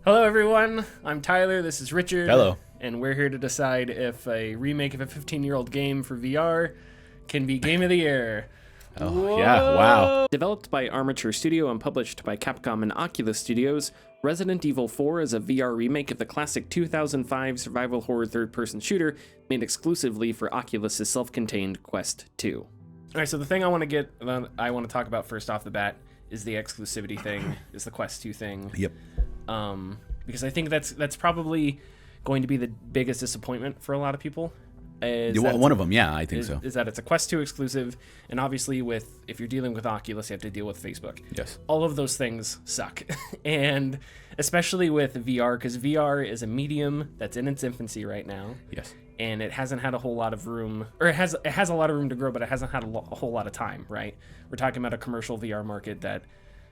Hello, everyone. I'm Tyler. This is Richard. Hello. And we're here to decide if a remake of a 15-year-old game for VR can be Game of the Year. Oh, Whoa! yeah, wow. Developed by Armature Studio and published by Capcom and Oculus Studios, Resident Evil 4 is a VR remake of the classic 2005 survival horror third-person shooter made exclusively for Oculus' self-contained Quest 2. All right, so the thing I want to talk about first off the bat is the exclusivity thing, is the Quest 2 thing. Yep. Because I think that's probably going to be the biggest disappointment for a lot of people. One of them, yeah, I think so. Is that it's a Quest 2 exclusive, and obviously if you're dealing with Oculus, you have to deal with Facebook. Yes. All of those things suck, and especially with VR, because VR is a medium that's in its infancy right now. Yes. And it hasn't had a whole lot of room, or it has a lot of room to grow, but it hasn't had a whole lot of time, right? We're talking about a commercial VR market that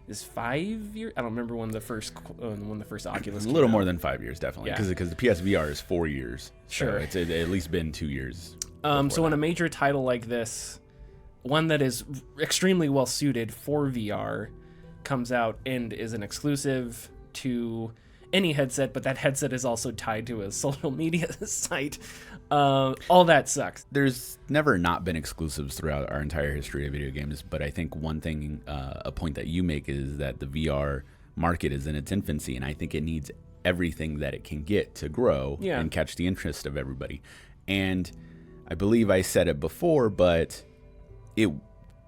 is 5 years. I don't remember when the first Oculus. A little more than 5 years, definitely, Yeah. because the PSVR is 4 years. Sure. So it's at least been 2 years. So when a major title like this, one that is extremely well suited for VR, comes out and is an exclusive to any headset, but that headset is also tied to a social media site, all that sucks. There's never not been exclusives throughout our entire history of video games, but I think one thing, a point that you make is that the VR market is in its infancy, and I think it needs everything that it can get to grow and catch the interest of everybody. And I believe I said it before, but it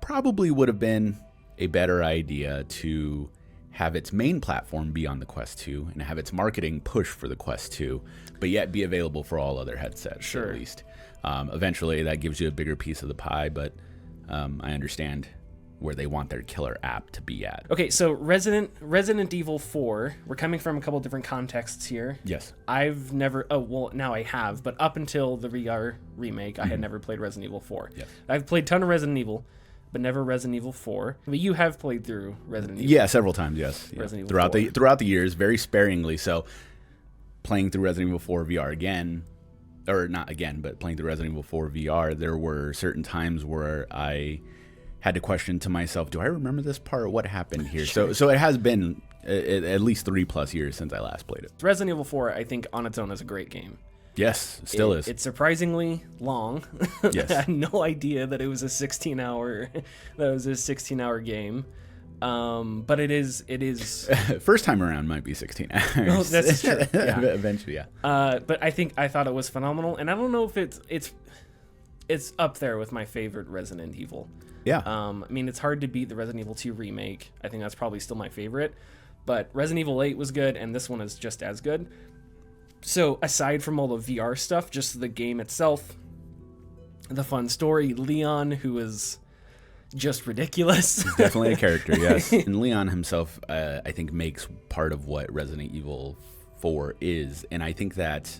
probably would have been a better idea to have its main platform be on the Quest 2 and have its marketing push for the Quest 2, but yet be available for all other headsets, at least. Eventually, that gives you a bigger piece of the pie, but I understand where they want their killer app to be at. Okay, so Resident Evil 4, we're coming from a couple different contexts here. Yes. I've never, now I have, but up until the VR remake, I had never played Resident Evil 4. Yes. I've played a ton of Resident Evil, but never Resident Evil 4. But you have played through Resident Evil. Yeah, several times, yes. Resident Evil 4. Throughout the years, very sparingly. So playing through Resident Evil 4 VR again, or not again, but playing through Resident Evil 4 VR, there were certain times where I had to question to myself, do I remember this part? What happened here? Sure. So it has been at least 3+ years since I last played it. Resident Evil 4, I think, on its own is a great game. Yes, still is. It's surprisingly long. Yes. I had no idea that it was a 16-hour game. But it is First time around might be 16 hours. Oh, that's true. Yeah. Eventually, yeah. But I thought it was phenomenal, and I don't know if it's up there with my favorite Resident Evil. Yeah. I mean, it's hard to beat the Resident Evil 2 remake. I think that's probably still my favorite. But Resident Evil 8 was good, and this one is just as good. So aside from all the VR stuff, just the game itself, the fun story, Leon, who is just ridiculous. He's definitely a character, yes. And Leon himself, I think, makes part of what Resident Evil 4 is. And I think that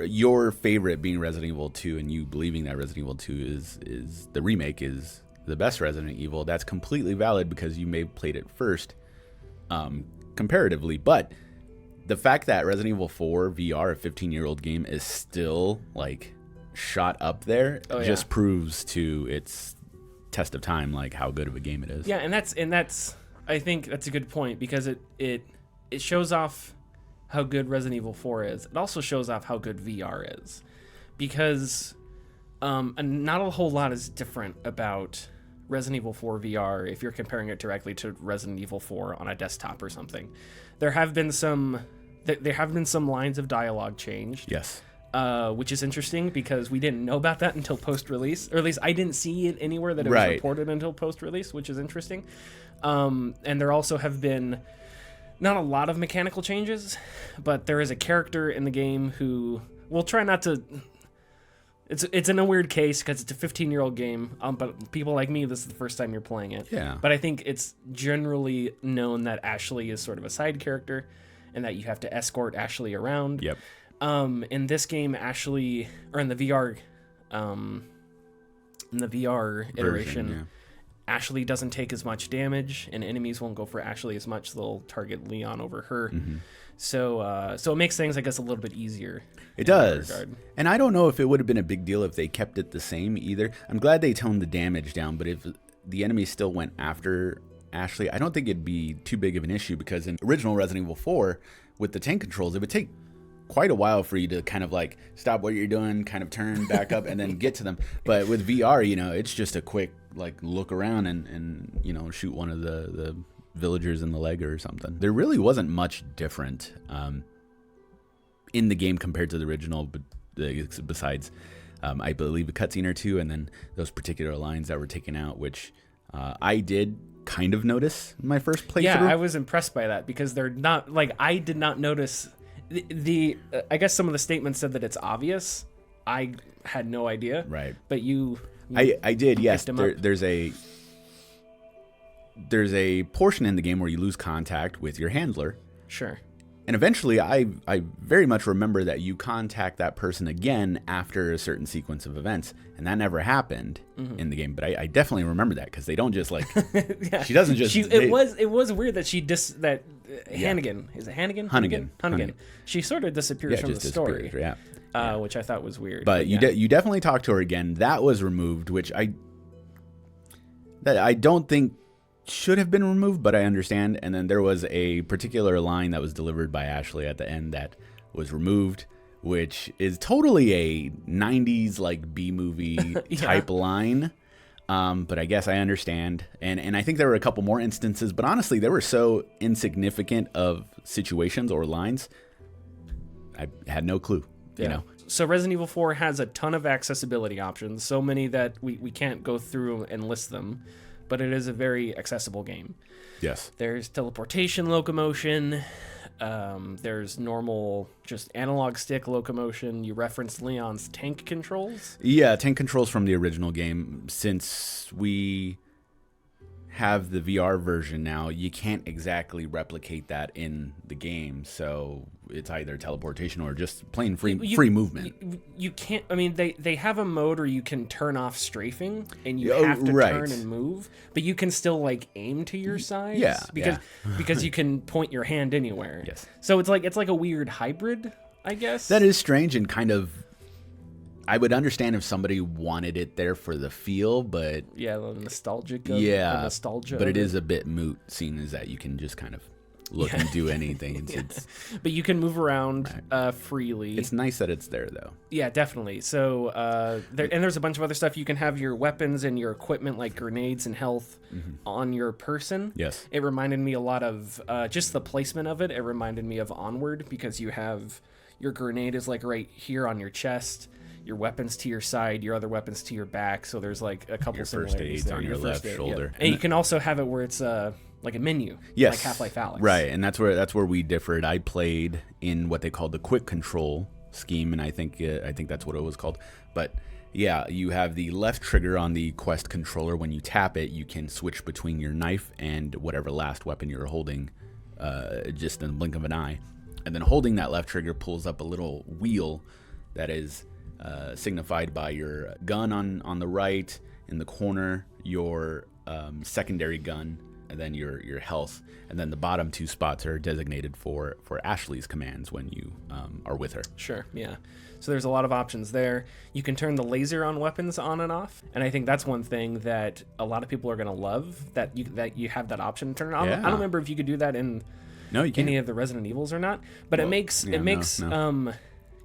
your favorite being Resident Evil 2 and you believing that Resident Evil 2 is the remake is the best Resident Evil, that's completely valid because you may have played it first comparatively. But the fact that Resident Evil 4 VR, a 15-year-old game, is still like shot up there just proves to its test of time like how good of a game it is. Yeah, and that's I think that's a good point because it shows off how good Resident Evil 4 is. It also shows off how good VR is, because and not a whole lot is different about Resident Evil 4 VR if you're comparing it directly to Resident Evil 4 on a desktop or something. There have been some lines of dialogue changed. Yes. Which is interesting because we didn't know about that until post-release, or at least I didn't see it anywhere that it was reported until post-release, which is interesting. And there also have been not a lot of mechanical changes, but there is a character in the game who we'll try not to. It's in a weird case because it's a 15-year-old game, but people like me, this is the first time you're playing it. Yeah. But I think it's generally known that Ashley is sort of a side character, and that you have to escort Ashley around. Yep. In this game, Ashley, or in the VR iteration, yeah. Ashley doesn't take as much damage, and enemies won't go for Ashley as much. They'll target Leon over her. Mm-hmm. So it makes things, I guess, a little bit easier. It does. And I don't know if it would have been a big deal if they kept it the same either. I'm glad they toned the damage down, but if the enemy still went after Ashley, I don't think it'd be too big of an issue because in original Resident Evil 4, with the tank controls, it would take quite a while for you to kind of like stop what you're doing, kind of turn back up, and then get to them. But with VR, it's just a quick like look around and shoot one of the villagers in the leg or something. There really wasn't much different in the game compared to the original, besides I believe a cutscene or two, and then those particular lines that were taken out, which I did kind of notice in my first playthrough. Yeah, I was impressed by that because they're not like, I did not notice the I guess some of the statements said that it's obvious. I had no idea. Right. But you I did, yes. There's a portion in the game where you lose contact with your handler. Sure. And eventually, I very much remember that you contact that person again after a certain sequence of events, and that never happened in the game. But I definitely remember that because they don't just like yeah. She doesn't just. It was weird that Hannigan, is it Hannigan? Hunnigan. She sort of disappears from the story. Yeah. Which I thought was weird. But you definitely talk to her again. That was removed, which I don't think should have been removed, but I understand. And then there was a particular line that was delivered by Ashley at the end that was removed, which is totally a 90s like B-movie type line. But I guess I understand. And I think there were a couple more instances, but honestly, they were so insignificant of situations or lines. I had no clue, you know. So Resident Evil 4 has a ton of accessibility options, so many that we can't go through and list them. But it is a very accessible game. Yes. There's teleportation locomotion. There's normal, just analog stick locomotion. You referenced Leon's tank controls. Yeah, tank controls from the original game. Since we have the VR version now, you can't exactly replicate that in the game. So it's either teleportation or just plain free movement. You can't. I mean, they have a mode where you can turn off strafing and you have to turn and move, but you can still like aim to your side. Yeah, because you can point your hand anywhere. Yes. So it's like a weird hybrid, I guess. That is strange and kind of. I would understand if somebody wanted it there for the feel, but the nostalgia. But it is a bit moot, seeing as that you can just kind of look and do anything. But you can move around freely. It's nice that it's there, though. Yeah, definitely. So there's a bunch of other stuff. You can have your weapons and your equipment, like grenades and health, on your person. Yes. It reminded me a lot of just the placement of it. It reminded me of Onward because you have your grenade is like right here on your chest. Your weapons to your side, your other weapons to your back. So there's like a couple similarities there. On your left shoulder. And you can also have it where it's like a menu, yes, like Half-Life Alyx. Right, and that's where we differed. I played in what they called the quick control scheme, and I think that's what it was called. But yeah, you have the left trigger on the Quest controller. When you tap it, you can switch between your knife and whatever last weapon you're holding, just in the blink of an eye. And then holding that left trigger pulls up a little wheel that is signified by your gun on the right, in the corner, your secondary gun, and then your health. And then the bottom two spots are designated for Ashley's commands when you are with her. Sure, yeah. So there's a lot of options there. You can turn the laser on weapons on and off, and I think that's one thing that a lot of people are going to love, that you have that option to turn it on. Yeah. I don't remember if you could do that in any of the Resident Evils or not, but it makes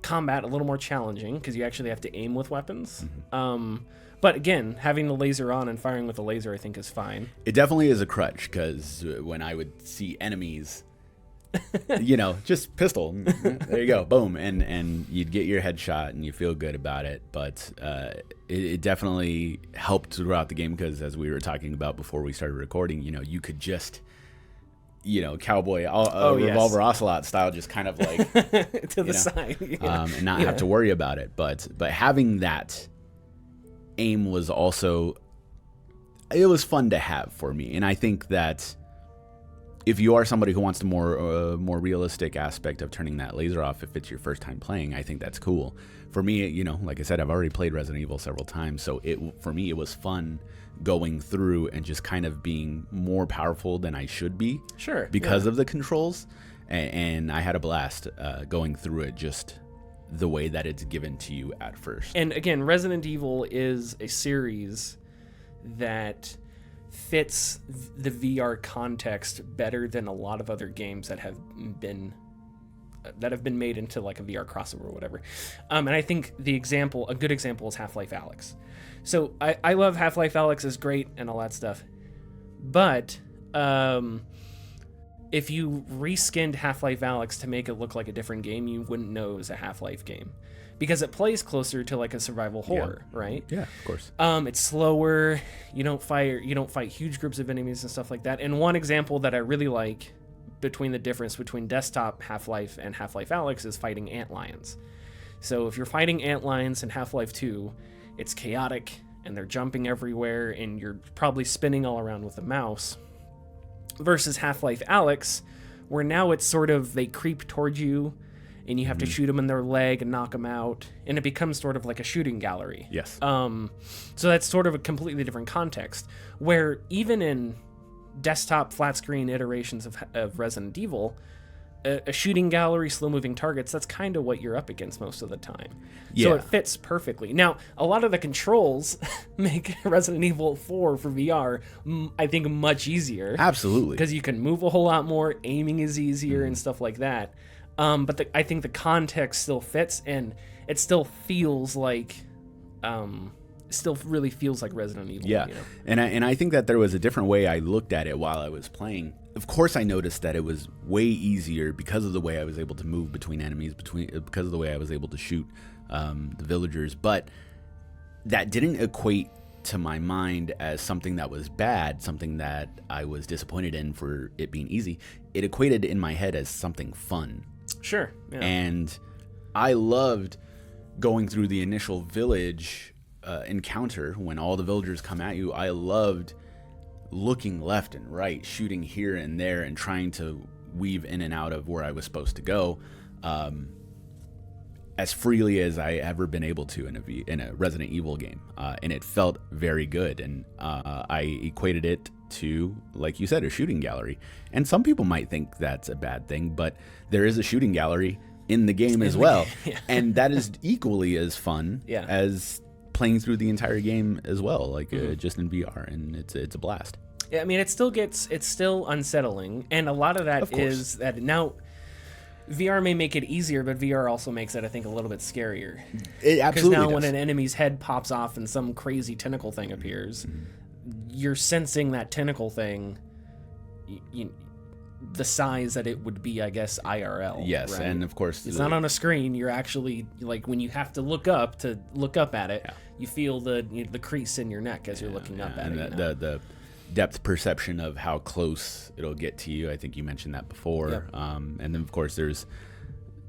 combat a little more challenging because you actually have to aim with weapons. But again, having the laser on and firing with the laser, I think, is fine. It definitely is a crutch because when I would see enemies, just pistol, there you go, boom, and you'd get your headshot and you feel good about it. But it definitely helped throughout the game because, as we were talking about before we started recording, you could just cowboy revolver ocelot style, just kind of like to the side, and not have to worry about it. But having that aim was also, it was fun to have for me. And I think that if you are somebody who wants the more realistic aspect of turning that laser off, if it's your first time playing, I think that's cool. For me, like I said, I've already played Resident Evil several times, so for me it was fun going through and just kind of being more powerful than I should be. Sure. Because of the controls. And I had a blast going through it just the way that it's given to you at first. And again, Resident Evil is a series that fits the VR context better than a lot of other games that have been made into like a VR crossover or whatever. And I think a good example is Half-Life Alyx. So I love Half-Life Alyx, is great and all that stuff. But if you reskinned Half-Life Alyx to make it look like a different game, you wouldn't know it was a Half-Life game. Because it plays closer to like a survival horror, right? Yeah, of course. It's slower. You don't fight huge groups of enemies and stuff like that. And one example that I really like between the difference between desktop Half-Life and Half-Life Alyx is fighting antlions. So if you're fighting antlions in Half-Life 2, it's chaotic and they're jumping everywhere and you're probably spinning all around with the mouse. Versus Half-Life Alyx, where now it's sort of they creep towards you and you have to shoot them in their leg and knock them out, and it becomes sort of like a shooting gallery. Yes. So that's sort of a completely different context, where even in desktop flat screen iterations of Resident Evil, a shooting gallery, slow-moving targets, that's kind of what you're up against most of the time. Yeah. So it fits perfectly. Now, a lot of the controls make Resident Evil 4 for VR, I think, much easier. Absolutely. Because you can move a whole lot more, aiming is easier and stuff like that. But I think the context still fits, and it still feels like... still really feels like Resident Evil. Yeah, you know? and I think that there was a different way I looked at it while I was playing. Of course, I noticed that it was way easier because of the way I was able to move between enemies, because of the way I was able to shoot the villagers. But that didn't equate to my mind as something that was bad, something that I was disappointed in for it being easy. It equated in my head as something fun. Sure. Yeah. And I loved going through the initial village encounter when all the villagers come at you. I loved looking left and right, shooting here and there, and trying to weave in and out of where I was supposed to go as freely as I ever been able to in a Resident Evil game. And it felt very good. And I equated it to, like you said, a shooting gallery. And some people might think that's a bad thing, but there is a shooting gallery in the game as well. Yeah. And that is equally as fun as playing through the entire game as well, like just in VR, and it's a blast. Yeah, I mean, it's still unsettling, and a lot of that is that now VR may make it easier, but VR also makes it, I think, a little bit scarier. It absolutely Because now does. when an enemy's head pops off and some crazy tentacle thing appears, you're sensing that tentacle thing, the size that it would be, I guess, IRL. Yes, right? and of course... It's not on a screen. You're actually, like, when you have to look up at it, you feel the crease in your neck as you're looking up at it. The depth perception of how close it'll get to you. I think you mentioned that before. Yep. And then, of course, there's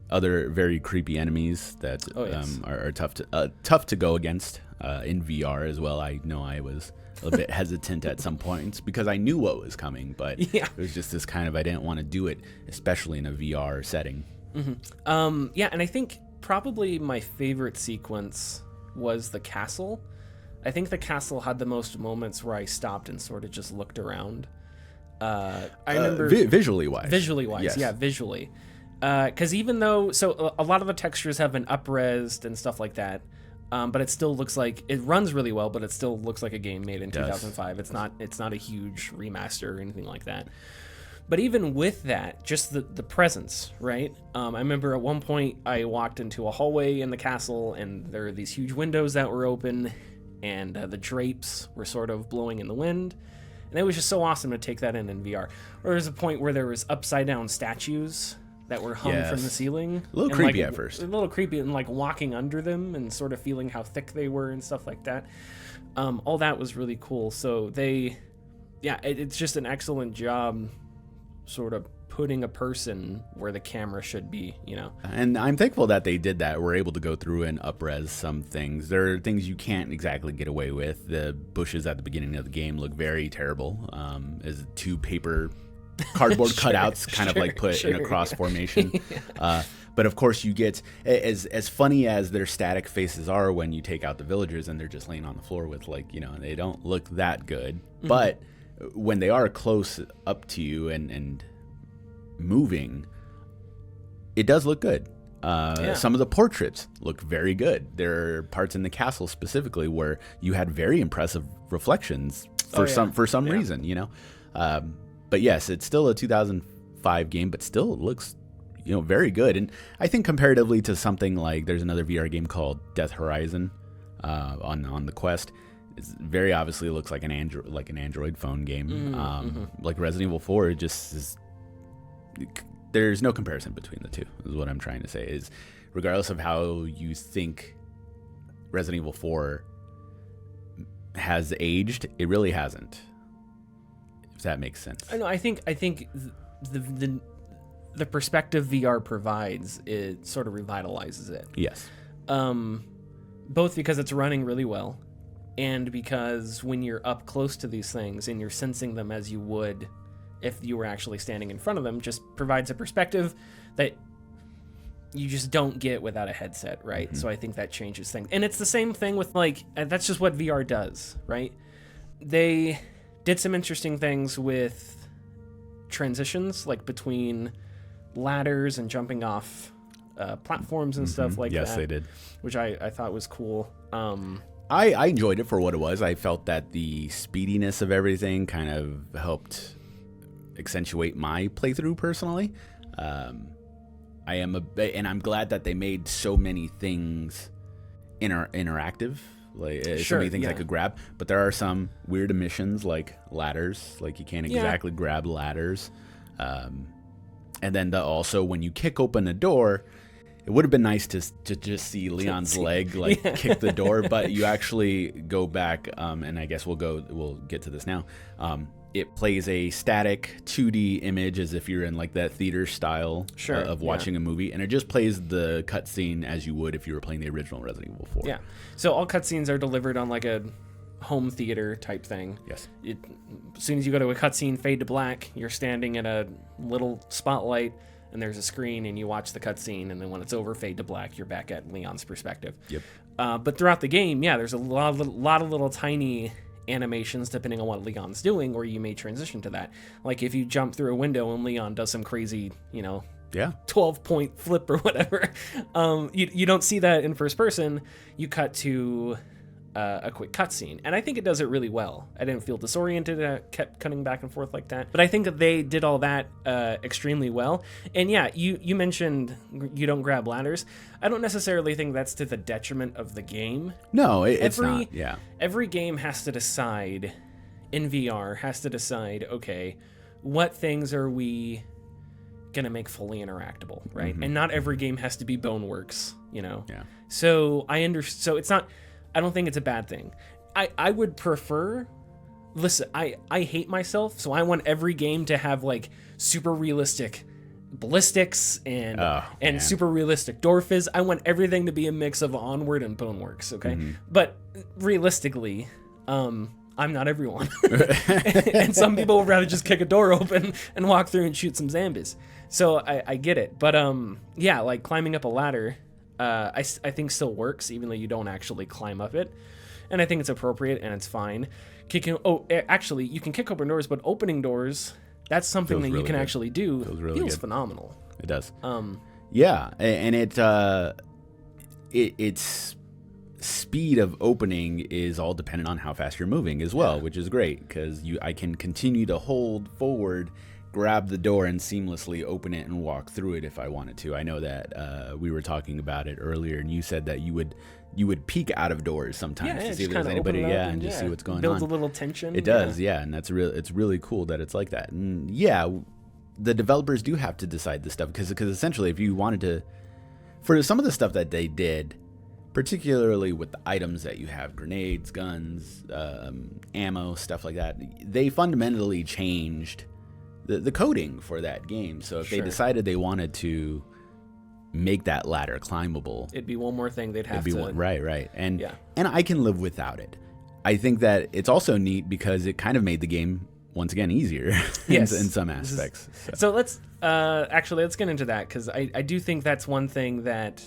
other very creepy enemies that are tough to go against in VR as well. I know I was a bit hesitant at some points because I knew what was coming, but it was just this kind of, I didn't want to do it, especially in a VR setting. Mm-hmm. And I think probably my favorite sequence was the castle. I think the castle had the most moments where I stopped and sort of just looked around. I remember visually wise, yes. Yeah, visually. Because even though, so a lot of the textures have been up-resed and stuff like that, but it still looks like it runs really well. But it still looks like a game made in 2005. It's not a huge remaster or anything like that. But even with that, just the presence, right? I remember at one point I walked into a hallway in the castle, and there were these huge windows that were open, and the drapes were sort of blowing in the wind. And it was just so awesome to take that in VR. Or there was a point where there was upside down statues that were hung from the ceiling. A little creepy at first. A little creepy, and like walking under them and sort of feeling how thick they were and stuff like that. All that was really cool. So it's just an excellent job sort of putting a person where the camera should be, you know. And I'm thankful that they did that. We're able to go through and up-res some things. There are things you can't exactly get away with. The bushes at the beginning of the game look very terrible. As two paper cardboard cutouts kind of like put in a cross formation. But of course you get, as funny as their static faces are when you take out the villagers and they're just laying on the floor with, like, you know, they don't look that good. Mm-hmm. But when they are close up to you and moving, it does look good. Some of the portraits look very good. There are parts in the castle specifically where you had very impressive reflections for some reason, you know. But yes, it's still a 2005 game, but still it looks, you know, very good. And I think comparatively to something like, there's another VR game called Death Horizon on the Quest. It very obviously looks like an Android phone game. Like Resident Evil 4, it just is. There's no comparison between the two. Is what I'm trying to say. Is regardless of how you think Resident Evil 4 has aged, it really hasn't. If that makes sense. I know. I think the perspective VR provides, it sort of revitalizes it. Yes. Both because it's running really well, and because when you're up close to these things and you're sensing them as you would if you were actually standing in front of them, just provides a perspective that you just don't get without a headset, right? Mm-hmm. So I think that changes things. And it's the same thing with, like, that's just what VR does, right? They did some interesting things with transitions, like between ladders and jumping off platforms and stuff like that. Yes, they did. Which I thought was cool. I enjoyed it for what it was. I felt that the speediness of everything kind of helped accentuate my playthrough personally. And I'm glad that they made so many things interactive, like so many things I could grab. But there are some weird omissions, like ladders. Like you can't exactly grab ladders. And then also when you kick open a door, it would have been nice to just see Leon's leg kick the door, but you actually go back, and I guess we'll get to this now. It plays a static 2D image as if you're in like that theater style of watching a movie, and it just plays the cutscene as you would if you were playing the original Resident Evil 4. Yeah. So all cutscenes are delivered on like a home theater type thing. Yes. As soon as you go to a cutscene, fade to black, you're standing in a little spotlight, and there's a screen, and you watch the cutscene, and then when it's over, fade to black, you're back at Leon's perspective. Yep. But throughout the game, there's a lot of little tiny animations depending on what Leon's doing, or you may transition to that. Like if you jump through a window and Leon does some crazy, 12-point flip or whatever, you don't see that in first person. You cut to a quick cutscene, and I think it does it really well. I didn't feel disoriented. I kept cutting back and forth like that, but I think that they did all that extremely well. And you mentioned you don't grab ladders. I don't necessarily think that's to the detriment of the game. No, it's not. Yeah, every game has to decide in VR, okay, what things are we gonna make fully interactable, right? And not every game has to be Boneworks, Yeah. So so it's not. I don't think it's a bad thing. I would prefer. Listen, I hate myself, so I want every game to have like super realistic ballistics and super realistic door fizz. I want everything to be a mix of Onward and Boneworks, okay? But realistically, I'm not everyone. And some people would rather just kick a door open and walk through and shoot some zombies. So I get it. But like climbing up a ladder, I think still works, even though you don't actually climb up it. And I think it's appropriate and it's fine. Actually, you can kick open doors, but opening doors, that's something that you can actually do. Feels phenomenal. It does. And its speed of opening is all dependent on how fast you're moving as well, which is great because I can continue to hold forward, grab the door, and seamlessly open it and walk through it if I wanted to. I know that we were talking about it earlier, and you said that you would peek out of doors sometimes to see if there's anybody, and just see what's going on. Builds a little tension. It does, and it's really cool that it's like that. And the developers do have to decide this stuff because essentially, if you wanted to, for some of the stuff that they did, particularly with the items that you have, grenades, guns, ammo, stuff like that, they fundamentally changed the coding for that game. So if they decided they wanted to make that ladder climbable, it'd be one more thing they'd have to. Right. And I can live without it. I think that it's also neat because it kind of made the game once again easier in some aspects. So let's let's get into that, because I do think that's one thing that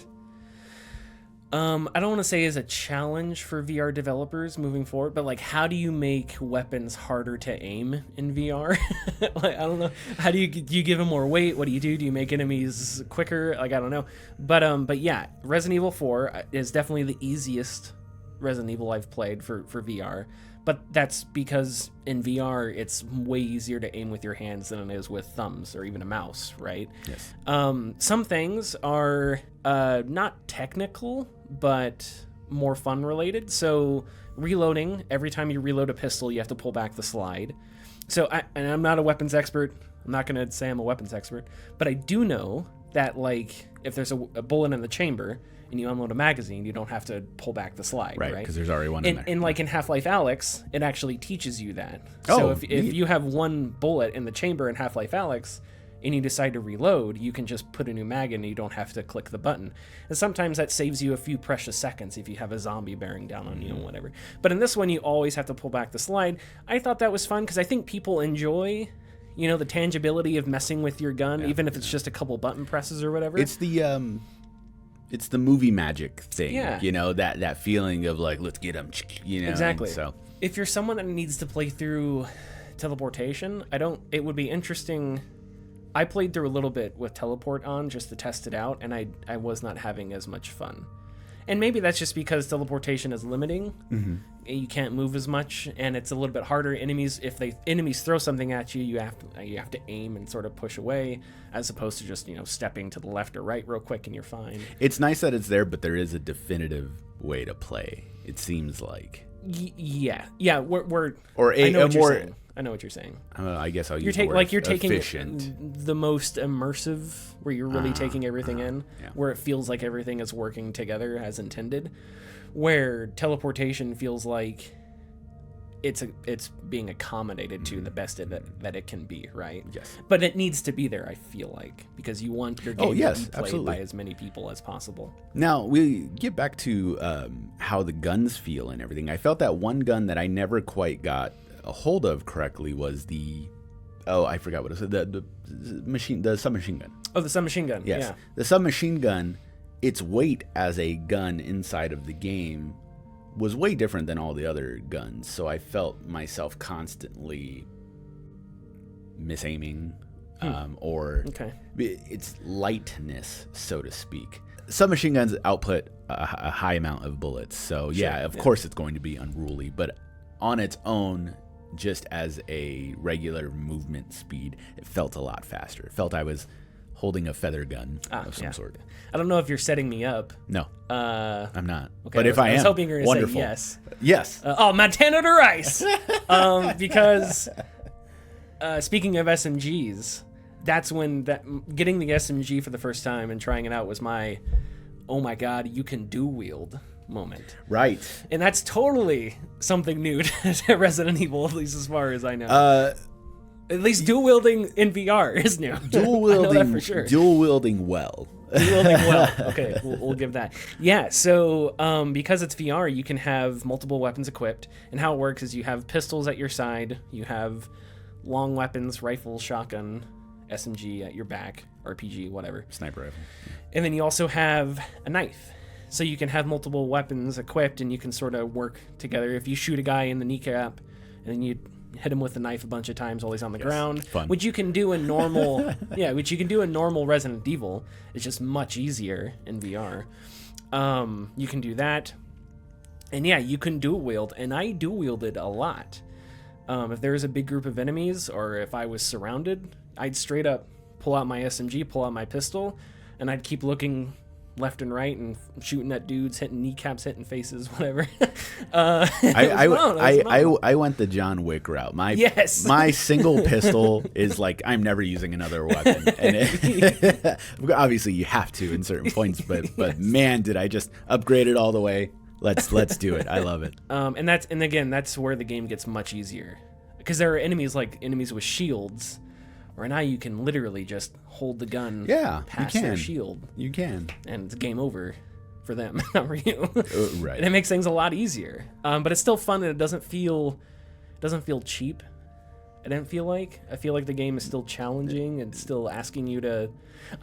I don't want to say is a challenge for VR developers moving forward, but like, how do you make weapons harder to aim in VR? Like, I don't know. How do you give them more weight? What do you do? Do you make enemies quicker? Like, I don't know. But yeah, Resident Evil 4 is definitely the easiest Resident Evil I've played for VR. But that's because in VR, it's way easier to aim with your hands than it is with thumbs or even a mouse, right? Yes. Some things are not technical, but more fun related. So reloading, every time you reload a pistol, you have to pull back the slide. So and I'm not a weapons expert. I'm not going to say I'm a weapons expert, but I do know that, like, if there's a bullet in the chamber and you unload a magazine, you don't have to pull back the slide, right? Because there's already one in there. And like in Half-Life Alyx, it actually teaches you that. Oh, So if you have one bullet in the chamber in Half-Life Alyx and you decide to reload, you can just put a new mag in and you don't have to click the button. And sometimes that saves you a few precious seconds if you have a zombie bearing down on you and whatever. But in this one, you always have to pull back the slide. I thought that was fun because I think people enjoy, you know, the tangibility of messing with your gun, even if it's just a couple button presses or whatever. It's the movie magic thing, Yeah. you know, that feeling of like, let's get them, you know. Exactly. So if you're someone that needs to play through teleportation, it would be interesting. I played through a little bit with teleport on just to test it out, and I was not having as much fun. And maybe that's just because teleportation is limiting. Mm-hmm. You can't move as much, and it's a little bit harder. Enemies throw something at you, you have to aim and sort of push away, as opposed to just, you know, stepping to the left or right real quick and you're fine. It's nice that it's there, but there is a definitive way to play. It seems like. Yeah. We're. Or I know a what you're more. saying. I know what you're saying. I guess I'll use You're taking efficient. the most immersive, where you're really taking everything in, yeah. where it feels like everything is working together as intended. Where teleportation feels like it's being accommodated to the best that it can be, right? Yes. But it needs to be there, I feel like, because you want your game to be played absolutely. by as many people as possible. Now, we get back to how the guns feel and everything. I felt that one gun that I never quite got a hold of correctly was I forgot what it was. The submachine gun. Oh, the submachine gun. Yes. Yeah. The submachine gun, its weight as a gun inside of the game was way different than all the other guns. So I felt myself constantly misaiming or its lightness, so to speak. Submachine guns output a high amount of bullets. So of course it's going to be unruly, but on its own, just as a regular movement speed, it felt a lot faster. It felt I was holding a feather gun of some sort. I don't know if you're setting me up. No, I'm not. Okay, but if I am, was hoping you were going to say yes. Yes. Montana to Rice. Because speaking of SMGs, that's when getting the SMG for the first time and trying it out was my, oh my God, you can dual wield moment. Right. And that's totally something new to Resident Evil, at least as far as I know. At least dual wielding in VR is new. Dual wielding for sure. Dual wielding well. Dual wielding well. Okay, we'll give that. Yeah, so because it's VR, you can have multiple weapons equipped, and how it works is you have pistols at your side, you have long weapons, rifle, shotgun, SMG at your back, RPG, whatever. Sniper rifle. And then you also have a knife. So you can have multiple weapons equipped, and you can sort of work together. If you shoot a guy in the kneecap, and then you hit him with the knife a bunch of times while he's on the ground, fun. which you can do in normal, which you can do in normal Resident Evil. It's just much easier in VR. You can do that, and you can dual wield, and I dual wielded a lot. If there was a big group of enemies, or if I was surrounded, I'd straight up pull out my SMG, pull out my pistol, and I'd keep looking left and right and shooting at dudes, hitting kneecaps, hitting faces, whatever. I went the John Wick route. My single pistol is like, I'm never using another weapon, and obviously you have to in certain points, but man, did I just upgrade it all the way. Let's do it. I love it. And again, that's where the game gets much easier, because there are enemies with shields, where now you can literally just hold the gun past their shield. You can. And it's game over for them, not for you. Right. And it makes things a lot easier. But it's still fun, and it doesn't feel cheap. I feel like the game is still challenging and still asking you to...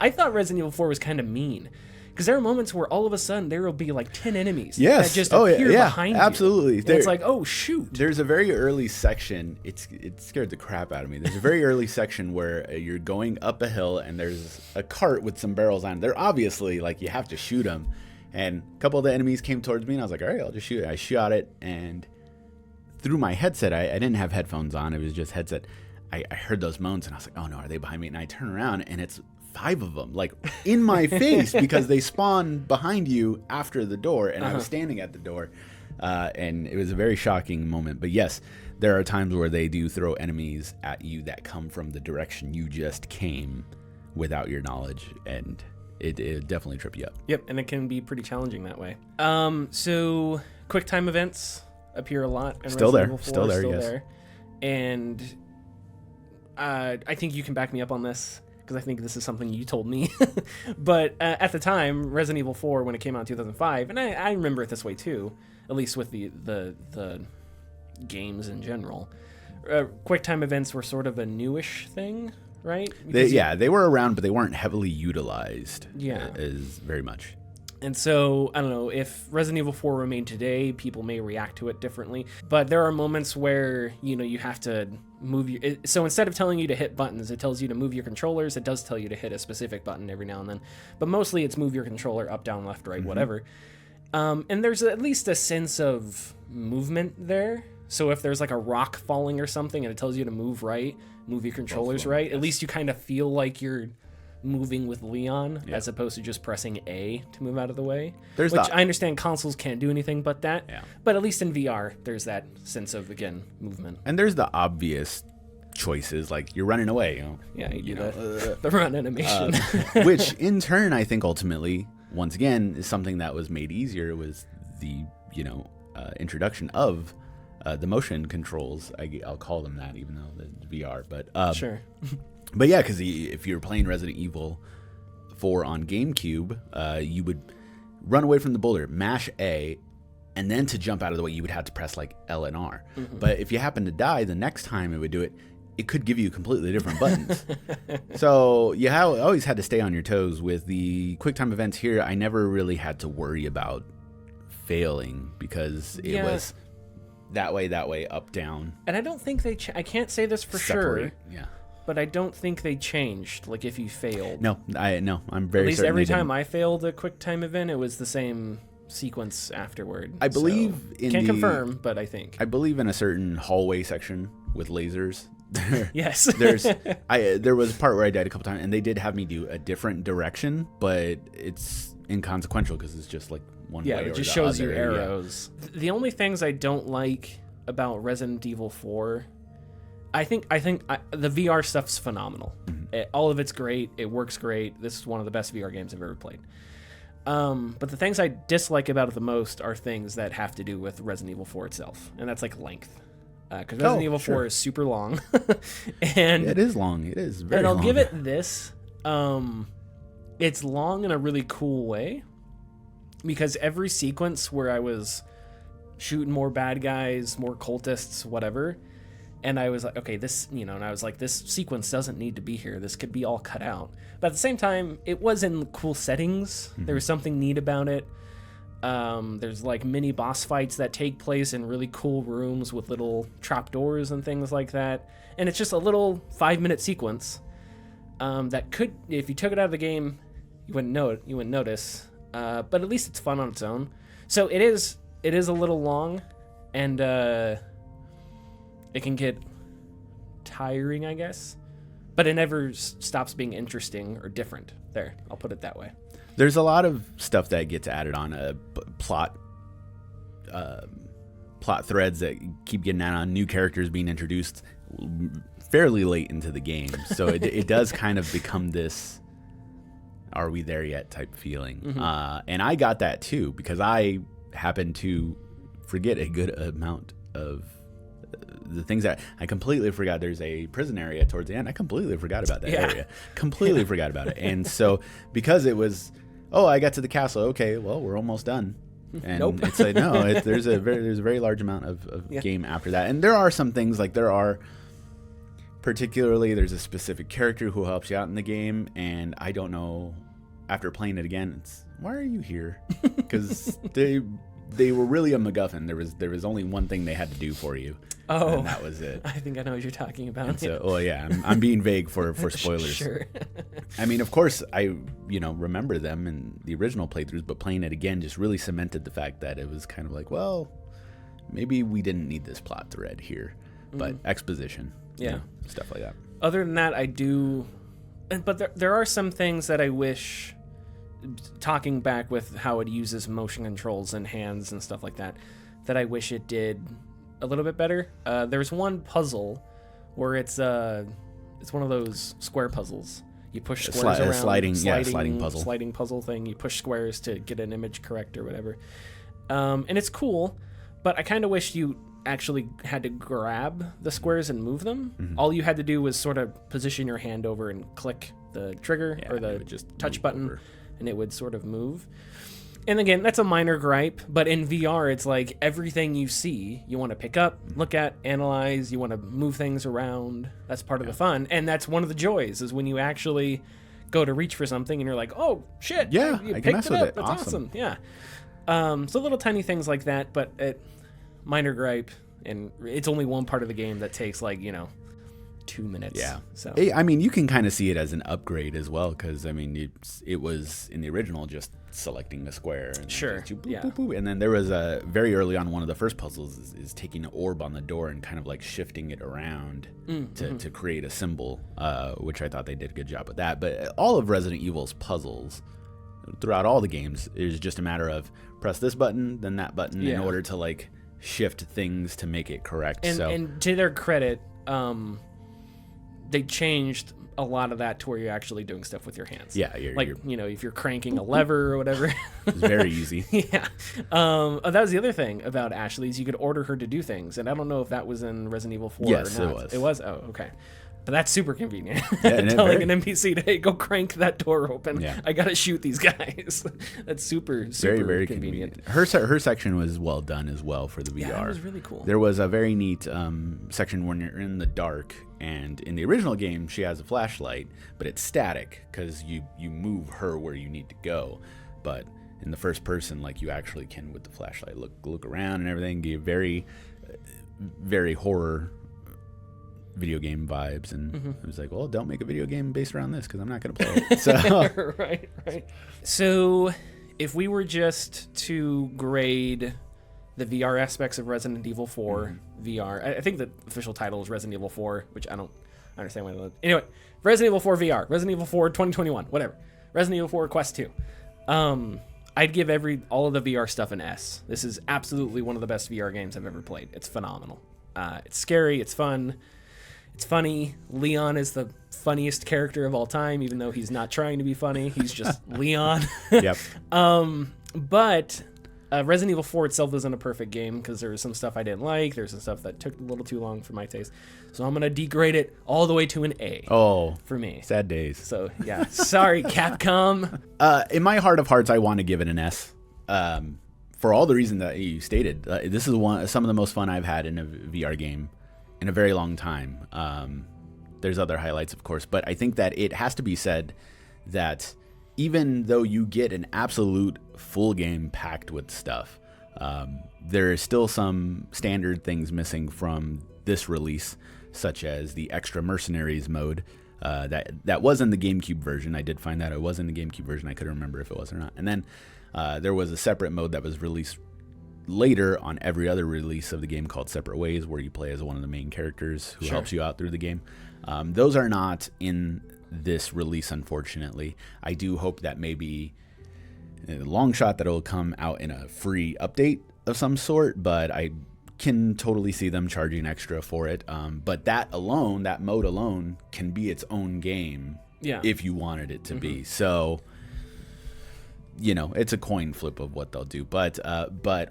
I thought Resident Evil 4 was kind of mean, Because there are moments where all of a sudden there will be like 10 enemies Yes. that just Oh, appear yeah, behind absolutely. you. And it's like, oh, shoot. There's a very early section. It scared the crap out of me. There's a very early section where you're going up a hill and there's a cart with some barrels on it. They're obviously like you have to shoot them. And a couple of the enemies came towards me and I was like, all right, I'll just shoot it. I shot it, and through my headset, I didn't have headphones on. It was just headset. I heard those moans and I was like, oh no, are they behind me? And I turn around and it's 5 of them, like in my face, because they spawn behind you after the door, and I was standing at the door, and it was a very shocking moment. But yes, there are times where they do throw enemies at you that come from the direction you just came without your knowledge, and it definitely trip you up. Yep, and it can be pretty challenging that way. So quick time events appear a lot in Still Resident there, Evil 4, yes. And I think you can back me up on this, because I think this is something you told me. But at the time, Resident Evil 4, when it came out in 2005, and I remember it this way too, at least with the games in general, quick time events were sort of a newish thing, right? They were around, but they weren't heavily utilized. Yeah. As very much. And so, I don't know, if Resident Evil 4 remained today, people may react to it differently. But there are moments where, you have to move so instead of telling you to hit buttons, it tells you to move your controllers. It does tell you to hit a specific button every now and then. But mostly it's move your controller up, down, left, right, whatever. And there's at least a sense of movement there. So if there's like a rock falling or something and it tells you to move right, move your controllers right, at least you kind of feel like you're moving with Leon, as opposed to just pressing A to move out of the way. I understand consoles can't do anything but that, but at least in VR, there's that sense of, again, movement. And there's the obvious choices, like you're running away. You do the run animation. Which, in turn, I think ultimately, once again, is something that was made easier, was the, introduction of the motion controls. I'll call them that, even though it's VR. But sure. But yeah, because if you were playing Resident Evil 4 on GameCube, you would run away from the boulder, mash A, and then to jump out of the way, you would have to press like L and R. But if you happen to die, the next time it would do it, it could give you completely different buttons. So you always had to stay on your toes. With the QuickTime events here, I never really had to worry about failing, because it was that way, up, down. And I don't think I can't say this for separate. sure. Yeah. But I don't think they changed, like if you failed. No, I'm very certain. At least every time I failed a quick time event, it was the same sequence afterward. I believe can't confirm, but I think. I believe in a certain hallway section with lasers. Yes. There was a part where I died a couple times, and they did have me do a different direction, but it's inconsequential because it's just like one way. Yeah, it just shows you arrows. Yeah. The only things I don't like about Resident Evil 4, I think the VR stuff's phenomenal. All of it's great. It works great. This is one of the best VR games I've ever played. But the things I dislike about it the most are things that have to do with Resident Evil 4 itself, and that's like length. Because Resident Evil 4 is super long. And it is long. It is very long. And I'll give it this. It's long in a really cool way, because every sequence where I was shooting more bad guys, more cultists, whatever, and I was like, okay, this, and I was like, this sequence doesn't need to be here. This could be all cut out. But at the same time, it was in cool settings. There was something neat about it. There's like mini boss fights that take place in really cool rooms with little trapdoors and things like that. And it's just a little 5-minute sequence that could, if you took it out of the game, you wouldn't notice. But at least it's fun on its own. So it is a little long, and it can get tiring, I guess, but it never stops being interesting or different. There, I'll put it that way. There's a lot of stuff that gets added on, plot threads that keep getting added on, new characters being introduced fairly late into the game. So it does kind of become this, are we there yet type feeling. And I got that too, because I happened to forget a good amount of the things that I completely forgot. There's a prison area towards the end. I completely forgot about that area. Completely forgot about it. And so because it was, I got to the castle. Okay, well, we're almost done. And it's like, no, there's a very large amount of game after that. And there are some things, like there's a specific character who helps you out in the game. And I don't know, after playing it again, why are you here? Because they were really a MacGuffin. There was only one thing they had to do for you. Oh, and that was it. I think I know what you're talking about. And so, well, yeah, I'm being vague for spoilers. Sure. I mean, of course, I remember them in the original playthroughs, but playing it again just really cemented the fact that it was kind of like, well, maybe we didn't need this plot thread here, but exposition, stuff like that. Other than that, I do, but there are some things that I wish, talking back with how it uses motion controls and hands and stuff like that I wish it did a little bit better. There's one puzzle where it's one of those square puzzles. You push squares around, sliding puzzle thing. You push squares to get an image correct or whatever. And it's cool, but I kind of wish you actually had to grab the squares and move them. Mm-hmm. All you had to do was sort of position your hand over and click the trigger or the touch button, over. And it would sort of move. And again, that's a minor gripe, but in VR, it's like everything you see, you want to pick up, look at, analyze, you want to move things around. That's part of the fun. And that's one of the joys, is when you actually go to reach for something and you're like, oh, shit. Yeah, you I picked can mess it with up. it. That's awesome. Yeah. So little tiny things like that, but minor gripe. And it's only one part of the game that takes 2 minutes. Yeah. So I mean, you can kind of see it as an upgrade as well, because I mean, it was in the original just selecting a square. And sure. Boop, boop, boop. And then there was a very early on, one of the first puzzles is taking an orb on the door and kind of like shifting it around to create a symbol, which I thought they did a good job with that. But all of Resident Evil's puzzles throughout all the games is just a matter of press this button, then that button in order to like shift things to make it correct. And to their credit, they changed a lot of that to where you're actually doing stuff with your hands. Yeah, if you're cranking a lever or whatever. It's very easy. Yeah. That was the other thing about Ashley's. You could order her to do things, and I don't know if that was in Resident Evil 4 yes, or not. It was. It was? Oh, okay. But that's super convenient. Yeah, Telling an NPC to, hey, go crank that door open. Yeah. I got to shoot these guys. That's super very convenient. Her section was well done as well for the VR. Yeah, it was really cool. There was a very neat section when you're in the dark, and in the original game, she has a flashlight, but it's static because you move her where you need to go. But in the first person, like, you actually can, with the flashlight, look around and everything, give very, very horror video game vibes. And I was like, well, don't make a video game based around this because I'm not going to play it. So right. So if we were just to grade the VR aspects of Resident Evil 4 VR, I think the official title is Resident Evil 4, which I don't understand why they anyway, Resident Evil 4 VR, Resident Evil 4 2021, whatever, Resident Evil 4 Quest 2. I'd give all of the VR stuff an S. This is absolutely one of the best VR games I've ever played. It's phenomenal. It's scary, it's fun, it's funny. Leon is the funniest character of all time, even though he's not trying to be funny. He's just Leon. Yep. But Resident Evil 4 itself isn't a perfect game because there was some stuff I didn't like. There's some stuff that took a little too long for my taste. So I'm going to degrade it all the way to an A. Oh, for me. Sad days. So, yeah. Sorry, Capcom. In my heart of hearts, I want to give it an S. For all the reason that you stated. This is some of the most fun I've had in a VR game in a very long time. There's other highlights, of course, but I think that it has to be said that even though you get an absolute full game packed with stuff, there is still some standard things missing from this release, such as the extra mercenaries mode that was in the GameCube version. I did find that it was in the GameCube version. I couldn't remember if it was or not. And then there was a separate mode that was released later on every other release of the game called Separate Ways, where you play as one of the main characters who helps you out through the game. Those are not in this release, unfortunately. I do hope that maybe a long shot that it will come out in a free update of some sort, but I can totally see them charging extra for it. But that mode alone can be its own game if you wanted it to be. So, it's a coin flip of what they'll do. But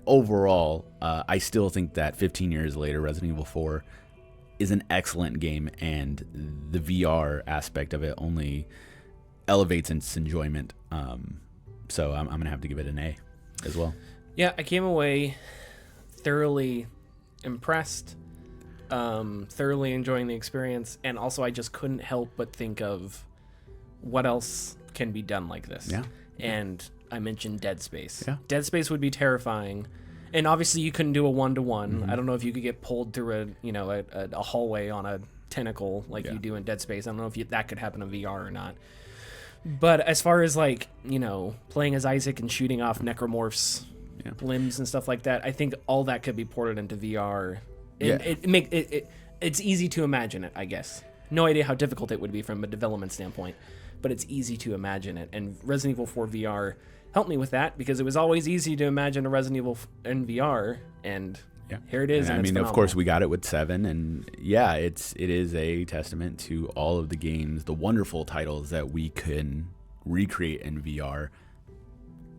overall, I still think that 15 years later, Resident Evil 4 is an excellent game, and the VR aspect of it only elevates its enjoyment. So I'm going to have to give it an A as well. Yeah, I came away thoroughly impressed, thoroughly enjoying the experience, and also I just couldn't help but think of what else can be done like this. Yeah. And I mentioned Dead Space. Yeah. Dead Space would be terrifying. And obviously you couldn't do a 1-to-1. I don't know if you could get pulled through a hallway on a tentacle like you do in Dead Space. I don't know if that could happen in VR or not. But as far as like, playing as Isaac and shooting off necromorphs limbs and stuff like that, I think all that could be ported into VR. It's easy to imagine it, I guess. No idea how difficult it would be from a development standpoint, but it's easy to imagine it. And Resident Evil 4 VR helped me with that because it was always easy to imagine a Resident Evil in VR, and here it is. And I mean, of course, we got it with 7, and it is a testament to all of the games, the wonderful titles that we can recreate in VR.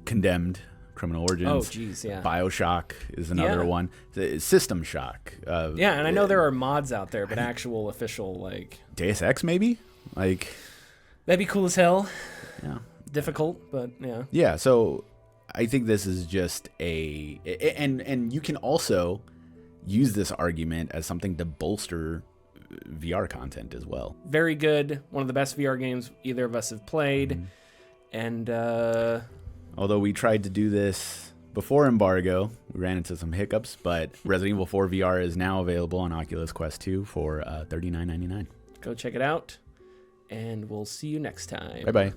Condemned, Criminal Origins. Oh, geez, yeah. BioShock is another one. System Shock. And I know there are mods out there, but actual official, like... Deus Ex, maybe? Like... That'd be cool as hell. Yeah. Difficult, but yeah. Yeah, so I think this is just and you can also use this argument as something to bolster VR content as well. Very good. One of the best VR games either of us have played. And although we tried to do this before embargo, we ran into some hiccups, but Resident Evil 4 VR is now available on Oculus Quest 2 for $39.99. Go check it out, and we'll see you next time. Bye-bye.